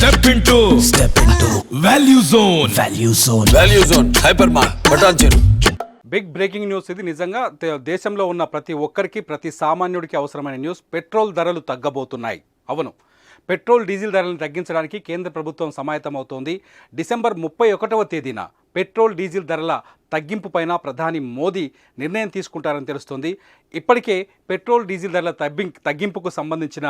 Step into Value Zone. Value Zone. Hypermart. బటాన్ చెరు. Big breaking news ఇది. నిజంగా దేశంలో ఉన్న ప్రతి ఒక్కరికి, ప్రతి సామాన్యుడికి అవసరమైన న్యూస్. పెట్రోల్ ధరలు తగ్గబోతున్నాయి. అవును, పెట్రోల్ డీజిల్ ధరలను తగ్గించడానికి కేంద్ర ప్రభుత్వం సమాయత్తమవుతోంది. డిసెంబర్ 31వ తేదీన పెట్రోల్ డీజిల్ ధరల తగ్గింపు పైన ప్రధాని మోదీ నిర్ణయం తీసుకుంటారని తెలుస్తుంది. ఇప్పటికే పెట్రోల్ డీజిల్ ధరల తగ్గింపుకు సంబంధించిన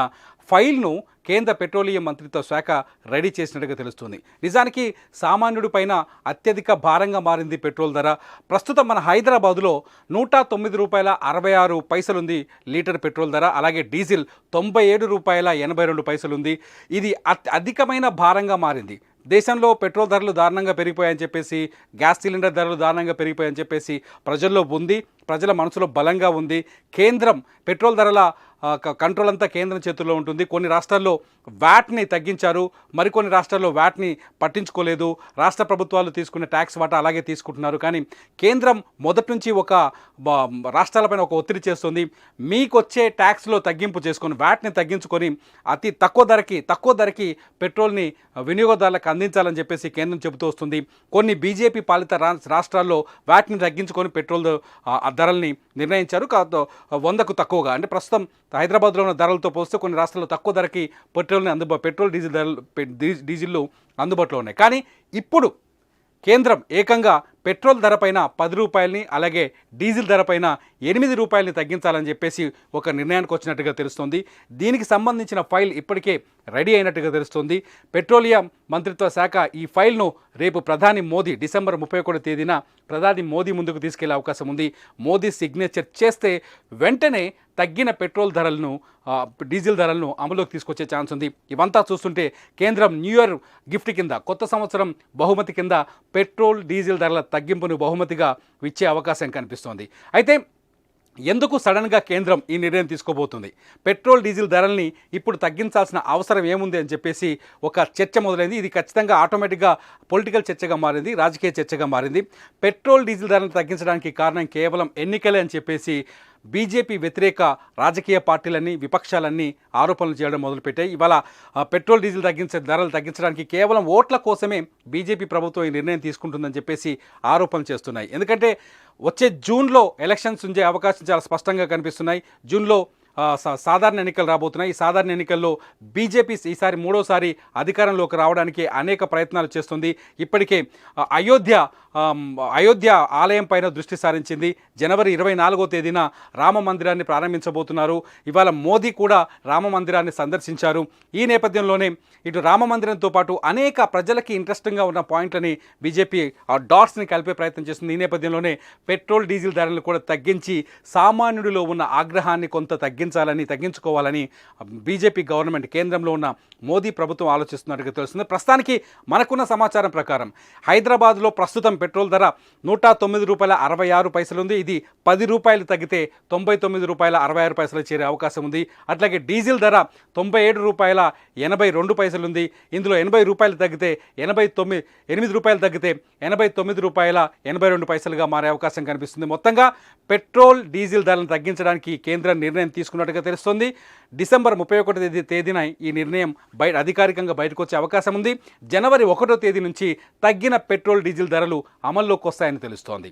ఫైల్ను కేంద్ర పెట్రోలియం మంత్రిత్వ శాఖ రెడీ చేసినట్టుగా తెలుస్తుంది. నిజానికి సామాన్యుడి పైన అత్యధిక భారంగా మారింది పెట్రోల్ ధర. ప్రస్తుతం మన హైదరాబాదులో ₹109.66 ఉంది లీటర్ పెట్రోల్ ధర. అలాగే డీజిల్ ₹97.82 ఉంది. ఇది అధికమైన భారంగా మారింది. దేశంలో పెట్రోల్ ధరలు దారుణంగా పెరిగిపోయాయని చెప్పేసి, గ్యాస్ సిలిండర్ ధరలు దారుణంగా పెరిగిపోయాయని చెప్పేసి ప్రజల్లో ఉంది, ప్రజల మనసులో బలంగా ఉంది. కేంద్రం పెట్రోల్ ధరల కంట్రోల్ అంతా కేంద్రం చేతుల్లో ఉంటుంది. కొన్ని రాష్ట్రాల్లో వ్యాట్ని తగ్గించారు, మరికొన్ని రాష్ట్రాల్లో వ్యాట్ని పట్టించుకోలేదు. రాష్ట్ర ప్రభుత్వాలు తీసుకునే ట్యాక్స్ వాటా అలాగే తీసుకుంటున్నారు. కానీ కేంద్రం మొదటి నుంచి రాష్ట్రాలపైన ఒక ఒత్తిడి చేస్తుంది. మీకు వచ్చే ట్యాక్స్లో తగ్గింపు చేసుకొని, వ్యాట్ని తగ్గించుకొని అతి తక్కువ ధరకి పెట్రోల్ని వినియోగదారులకు అందించాలని చెప్పేసి కేంద్రం చెబుతూ వస్తుంది. కొన్ని బీజేపీ పాలిత రాష్ట్రాల్లో వ్యాట్ని తగ్గించుకొని పెట్రోల్ ధరల్ని నిర్ణయించారు. 100కు తక్కువగా, అంటే ప్రస్తుతం హైదరాబాద్లో ఉన్న ధరలతో పోస్తే కొన్ని రాష్ట్రాల్లో తక్కువ ధరకి పెట్రోల్ డీజిల్ అందుబాటులో ఉన్నాయి. కానీ ఇప్పుడు కేంద్రం ఏకంగా పెట్రోల్ ధర పైన ₹10, అలాగే డీజిల్ ధర పైన ₹8 తగ్గించాలని చెప్పేసి ఒక నిర్ణయానికి వచ్చినట్టుగా తెలుస్తుంది. దీనికి సంబంధించిన ఫైల్ ఇప్పటికే రెడీ అయినట్టుగా తెలుస్తుంది. పెట్రోలియం మంత్రిత్వ శాఖ ఈ ఫైల్ను రేపు ప్రధాని మోదీ డిసెంబర్ 31వ తేదీన ప్రధాని మోదీ ముందుకు తీసుకెళ్లే అవకాశం ఉంది. మోదీ సిగ్నేచర్ చేస్తే వెంటనే తగ్గిన పెట్రోల్ ధరలను, డీజిల్ ధరలను అమలులోకి తీసుకొచ్చే ఛాన్స్ ఉంది. ఇవంతా చూస్తుంటే కేంద్రం న్యూ ఇయర్ గిఫ్ట్ కింద, కొత్త సంవత్సరం బహుమతి కింద పెట్రోల్ డీజిల్ ధరల తగ్గింపును బహుమతిగా ఇచ్చే అవకాశం కనిపిస్తోంది. అయితే ఎందుకు సడన్గా కేంద్రం ఈ నిర్ణయం తీసుకోబోతుంది, పెట్రోల్ డీజిల్ ధరల్ని ఇప్పుడు తగ్గించాల్సిన అవసరం ఏముంది అని చెప్పేసి ఒక చర్చ మొదలైంది. ఇది ఖచ్చితంగా ఆటోమేటిక్గా పొలిటికల్ చర్చగా మారింది, రాజకీయ చర్చగా మారింది. పెట్రోల్ డీజిల్ ధరలను తగ్గించడానికి కారణం కేవలం ఎన్నికలే అని చెప్పేసి బీజేపీ వ్యతిరేక రాజకీయ పార్టీలన్నీ, విపక్షాలన్నీ ఆరోపణలు చేయడం మొదలుపెట్టాయి. ఇవాళ పెట్రోల్ డీజిల్ ధరలు తగ్గించడానికి కేవలం ఓట్ల కోసమే బీజేపీ ప్రభుత్వం ఈ నిర్ణయం తీసుకుంటుందని చెప్పేసి ఆరోపణలు చేస్తున్నాయి. ఎందుకంటే వచ్చే జూన్లో ఎలక్షన్స్ ఉండే అవకాశం చాలా స్పష్టంగా కనిపిస్తున్నాయి. జూన్లో సాధారణ ఎన్నికలు రాబోతున్నాయి. ఈ సాధారణ ఎన్నికల్లో బీజేపీ ఈసారి మూడోసారి అధికారంలోకి రావడానికి అనేక ప్రయత్నాలు చేస్తుంది. ఇప్పటికే అయోధ్య ఆలయం పైన దృష్టి సారించింది. జనవరి 24వ తేదీన రామ మందిరాన్ని ప్రారంభించబోతున్నారు. ఇవాళ మోదీ కూడా రామ మందిరాన్ని సందర్శించారు. ఈ నేపథ్యంలోనే ఇటు రామ మందిరంతో పాటు అనేక ప్రజలకి ఇంట్రెస్టింగ్గా ఉన్న పాయింట్లని బీజేపీ డాట్స్ని కలిపే ప్రయత్నం చేస్తుంది. ఈ నేపథ్యంలోనే పెట్రోల్ డీజిల్ ధరలను కూడా తగ్గించి సామాన్యుడిలో ఉన్న ఆగ్రహాన్ని కొంత తగ్గించుకోవాలని బీజేపీ గవర్నమెంట్, కేంద్రంలో ఉన్న మోదీ ప్రభుత్వం ఆలోచిస్తున్నట్టుగా తెలుస్తుంది. ప్రస్తుతానికి మనకున్న సమాచారం ప్రకారం హైదరాబాద్లో ప్రస్తుతం పెట్రోల్ ధర ₹109.66 ఉంది. ఇది ₹10 తగ్గితే ₹99.66 చేరే అవకాశం ఉంది. అట్లాగే డీజిల్ ధర ₹97.82 ఉంది. ఇందులో ₹80 తగ్గితే ₹8 తగ్గితే ₹89.82గా మారే అవకాశం కనిపిస్తుంది. మొత్తంగా పెట్రోల్ డీజిల్ ధరలను తగ్గించడానికి కేంద్రం నిర్ణయం తీసుకున్నట్టుగా తెలుస్తుంది. డిసెంబర్ 31వ తేదీన ఈ నిర్ణయం అధికారికంగా బయటకు వచ్చే అవకాశం ఉంది. జనవరి 1వ తేదీ నుంచి తగ్గిన పెట్రోల్ డీజిల్ ధరలు అమల్లోకి వస్తాయని తెలుస్తోంది.